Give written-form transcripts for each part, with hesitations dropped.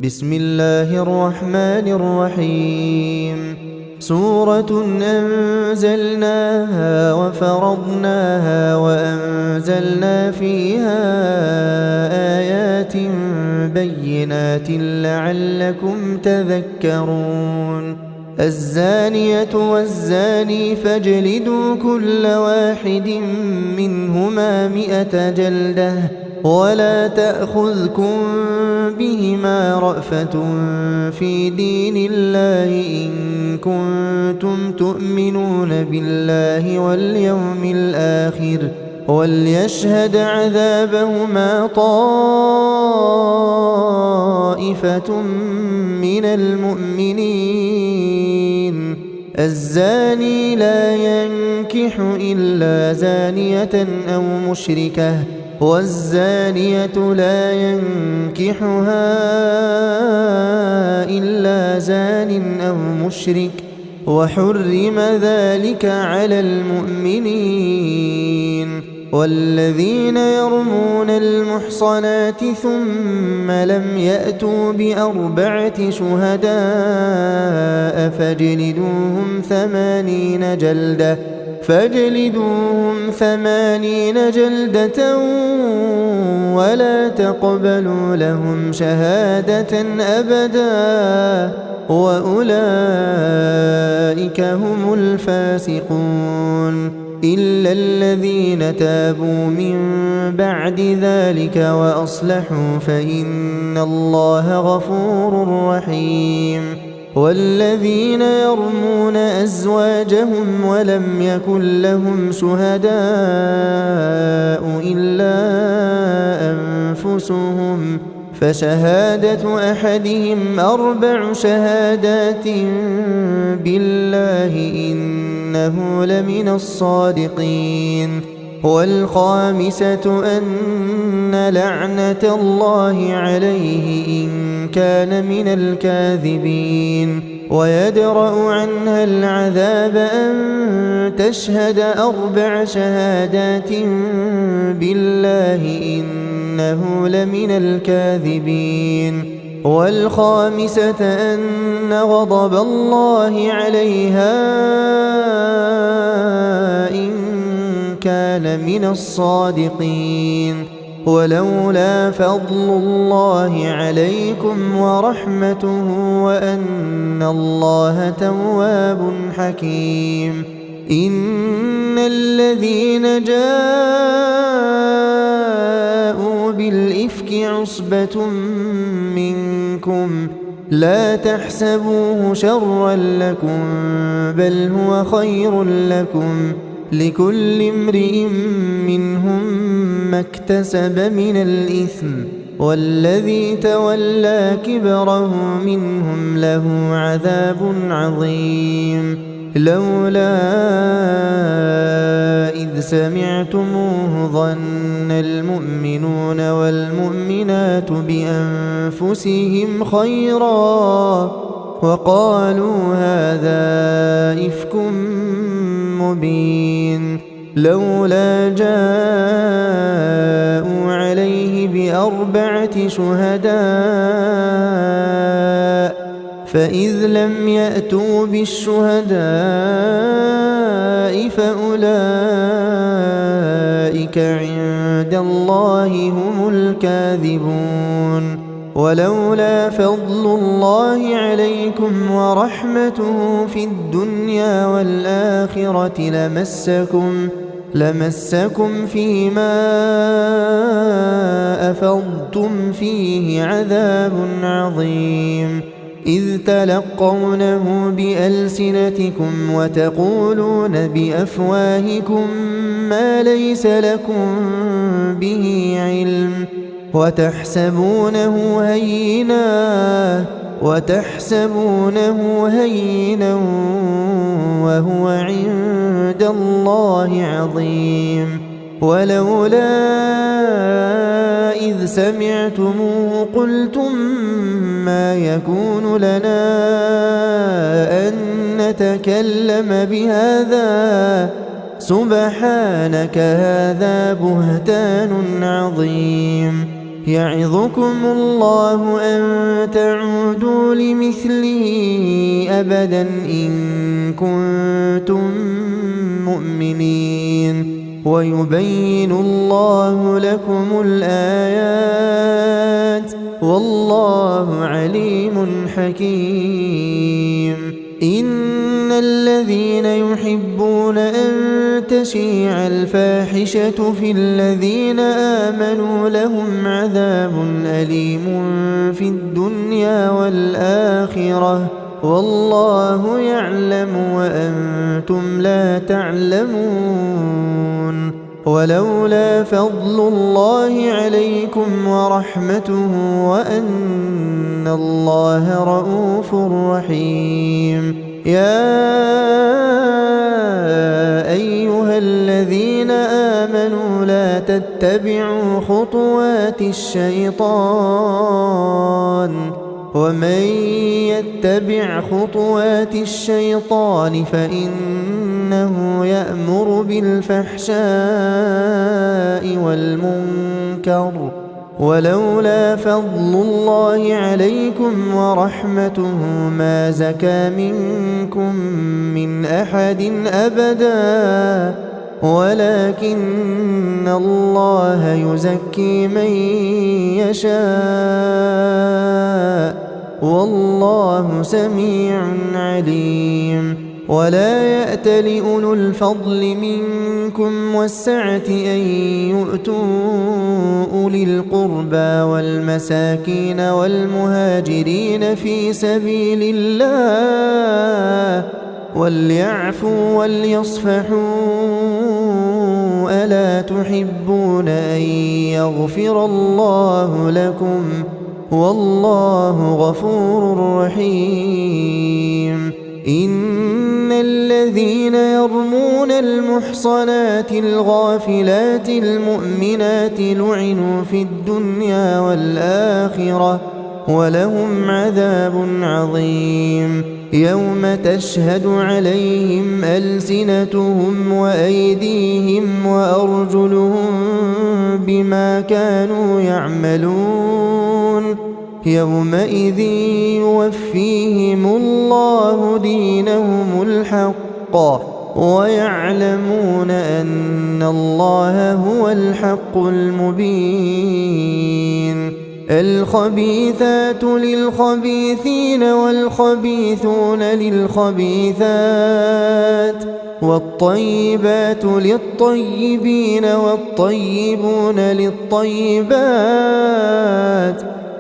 بسم الله الرحمن الرحيم. سورة أنزلناها وفرضناها وأنزلنا فيها آيات بينات لعلكم تذكرون. الزانية والزاني فاجلدوا كل واحد منهما 100 جلدة ولا تأخذكم بهما رأفة في دين الله إن كنتم تؤمنون بالله واليوم الآخر وليشهد عذابهما طائفة من المؤمنين. الزاني لا ينكح إلا زانية أو مشركة والزانية لا ينكحها إلا زان أو مشرك وحرم ذلك على المؤمنين. والذين يرمون المحصنات ثم لم يأتوا ب4 شهداء فاجلدوهم 80 جلدة ولا تقبلوا لهم شهادة أبدا وأولئك هم الفاسقون. إلا الذين تابوا من بعد ذلك وأصلحوا فإن الله غفور رحيم. والذين يرمون أزواجهم ولم يكن لهم شهداء إلا أنفسهم فشهادة أحدهم 4 شهادات بالله إنه لمن الصادقين. والخامسة أن لعنة الله عليه إن كان من الكاذبين. ويدرأ عنها العذاب أن تشهد 4 شهادات بالله إنه لمن الكاذبين. والخامسة أن غضب الله عليها إن كان من الصادقين. ولولا فضل الله عليكم ورحمته وأن الله تواب حكيم. إن الذين جاءوا بالإفك عصبة منكم لا تحسبوه شرا لكم بل هو خير لكم لكل امرئ منهم ما اكتسب من الإثم والذي تولى كبره منهم له عذاب عظيم. لولا إذ سمعتموه ظن المؤمنون والمؤمنات بأنفسهم خيرا وقالوا هذا إفك مبين. لولا جاءوا عليه ب4 شهداء فإذ لم يأتوا بالشهداء فأولئك عند الله هم الكاذبون. ولولا فضل الله عليكم ورحمته في الدنيا والآخرة لمسكم فيما أفضتم فيه عذاب عظيم. إذ تلقونه بألسنتكم وتقولون بأفواهكم ما ليس لكم به علم وتحسبونه هينا وهو عند الله عظيم. ولولا إذ سمعتموه قلتم ما يكون لنا أن نتكلم بهذا سبحانك هذا بهتان عظيم. يعظكم الله أن تعودوا لمثله أبدا إن كنتم مؤمنين ويبين الله لكم الآيات والله عليم حكيم. إن الذين يحبون أن تشيع الفاحشة في الذين آمنوا لهم عذاب أليم في الدنيا والآخرة والله يعلم وأنتم لا تعلمون. ولولا فضل الله عليكم ورحمته وأن الله رؤوف رحيم. يا أيها الذين آمنوا لا تتبعوا خطوات الشيطان ومن يتبع خطوات الشيطان فإنه يأمر بالفحشاء والمنكر ولولا فضل الله عليكم ورحمته ما زكى منكم من أحد أبدا ولكن الله يزكي من يشاء والله سميع عليم. ولا يأتل أولو الفضل منكم والسعة أن يؤتوا أولي القربى والمساكين والمهاجرين في سبيل الله وليعفوا وليصفحوا ألا تحبون أن يغفر الله لكم والله غفور رحيم. إن الذين يرمون المحصنات الغافلات المؤمنات لعنوا في الدنيا والآخرة ولهم عذاب عظيم. يوم تشهد عليهم ألسنتهم وأيديهم وأرجلهم بما كانوا يعملون يومئذ يوفيهم الله دينهم الحق ويعلمون أن الله هو الحق المبين. الخبيثات للخبيثين والخبيثون للخبيثات والطيبات للطيبين والطيبون للطيبات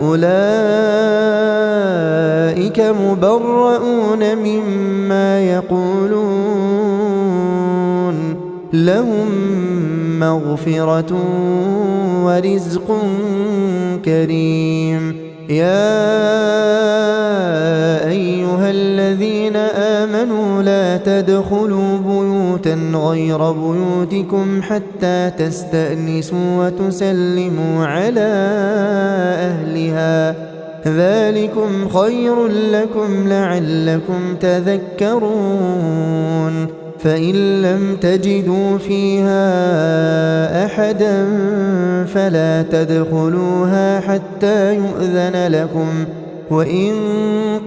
أولئك مبرؤون مما يقولون لهم مغفرة ورزق كريم. يا أيها الذين آمنوا لا تدخلوا بيوتا غير بيوتكم حتى تستأنسوا وتسلموا على أهلها ذلكم خير لكم لعلكم تذكرون. فإن لم تجدوا فيها أحدا فلا تدخلوها حتى يؤذن لكم وإن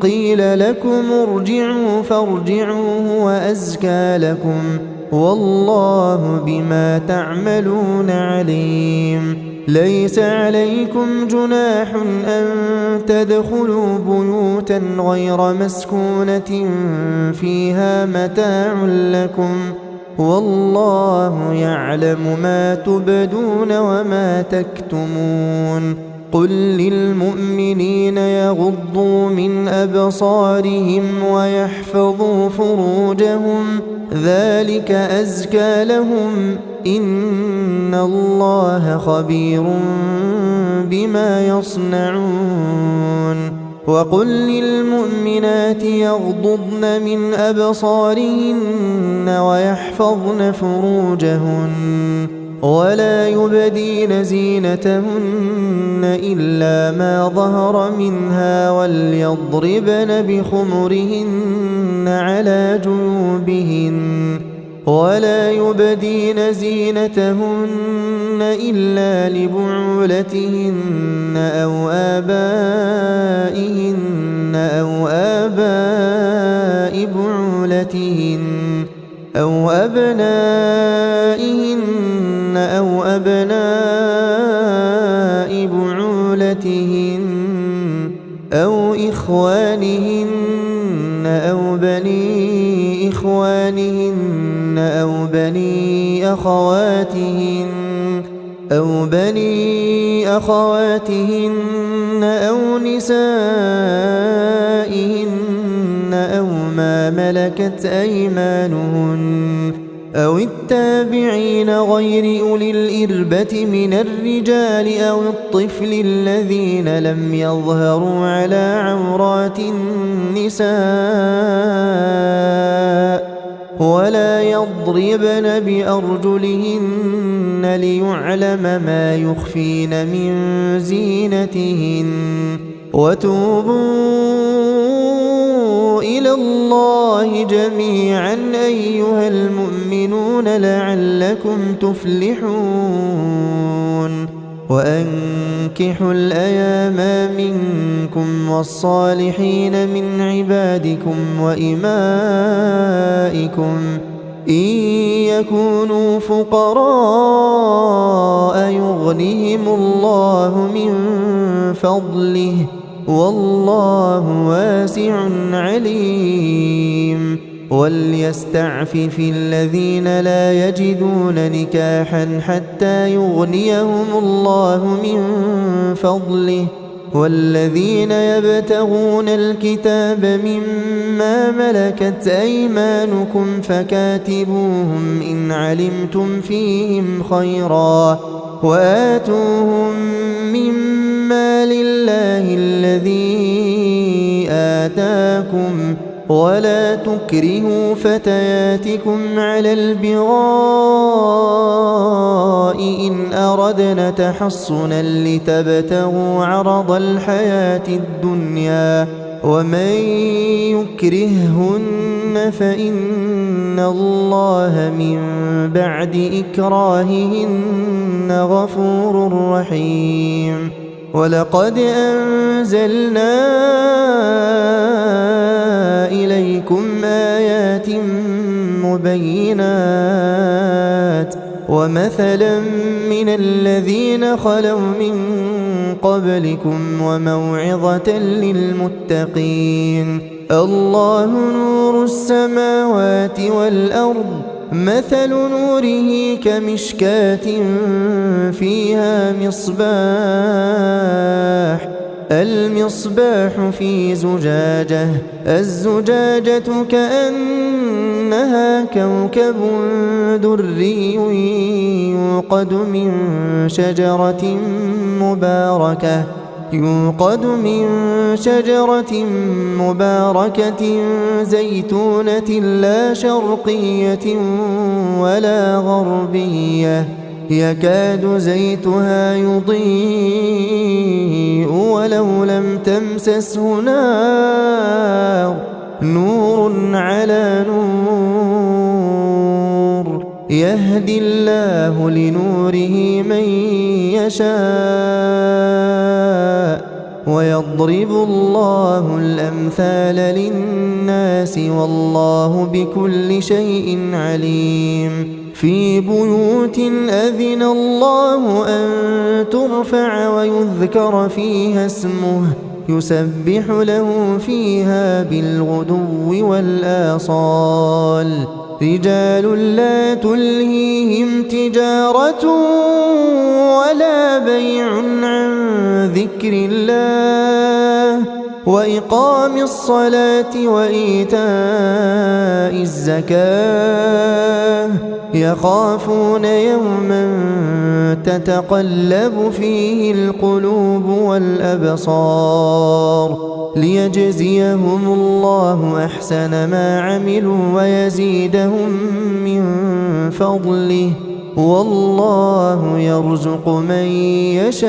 قيل لكم ارجعوا فارجعوا هو أزكى لكم والله بما تعملون عليم. ليس عليكم جناح أن تدخلوا بيوتا غير مسكونة فيها متاع لكم والله يعلم ما تبدون وما تكتمون. قل للمؤمنين يغضوا من أبصارهم ويحفظوا فروجهم ذلك أزكى لهم إن الله خبير بما يصنعون. وقل للمؤمنات يغضضن من أبصارهن ويحفظن فروجهن ولا يبدين زينتهن إلا ما ظهر منها وليضربن بخمرهن على جيوبهن ولا يبدين زينتهن إلا لبعولتهن أو آبائهن أو آباء بعولتهن أو أبنائهن أو أبناء بعولتهن أو إخوانهن أو بني إخوانهن أو بني أخواتهن أو نسائهن أو ما ملكت أيمانهن أو التابعين غير أولي الإربة من الرجال أو الطفل الذين لم يظهروا على عورات النساء ولا يضربن بأرجلهن ليعلم ما يخفين من زينتهن وتوبوا إلى الله جميعا أيها المؤمنون لعلكم تفلحون وأنكحوا الأيام منكم والصالحين من عبادكم وإمائكم إن يكونوا فقراء يغنهم الله من فضله والله واسع عليم وليستعفف الذين لا يجدون نكاحا حتى يغنيهم الله من فضله والذين يبتغون الكتاب مما ملكت أيمانكم فكاتبوهم إن علمتم فيهم خيرا وآتوهم مما لله الذي آتاكم ولا تكرهوا فتياتكم على البغاء إن أردنا تحصنا لتبتغوا عرض الحياة الدنيا ومن يكرههن فإن الله من بعد إكراههن غفور رحيم ولقد أنزلنا إليكم آيات مبينات ومثلا من الذين خلوا من قبلكم وموعظة للمتقين الله نور السماوات والأرض مثل نوره كمشكاة فيها مصباح المصباح في زجاجة الزجاجة كأنها كوكب دري يوقد من شجرة مباركة زيتونة لا شرقية ولا غربية يكاد زيتها يضيء ولو لم تمسسه نور على نور يهدي الله لنوره من يشاء ويضرب الله الأمثال للناس والله بكل شيء عليم في بيوت أذن الله أن ترفع ويذكر فيها اسمه يسبح له فيها بالغدو والآصال رجال لا تلهيهم تجارة ولا بيع عن ذكر الله وإقام الصلاة وإيتاء الزكاة يخافون يوما تتقلب فيه القلوب والأبصار ليجزيهم الله أحسن ما عملوا ويزيدهم من فضله والله يرزق من يشاء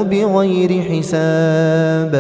بغير حساب.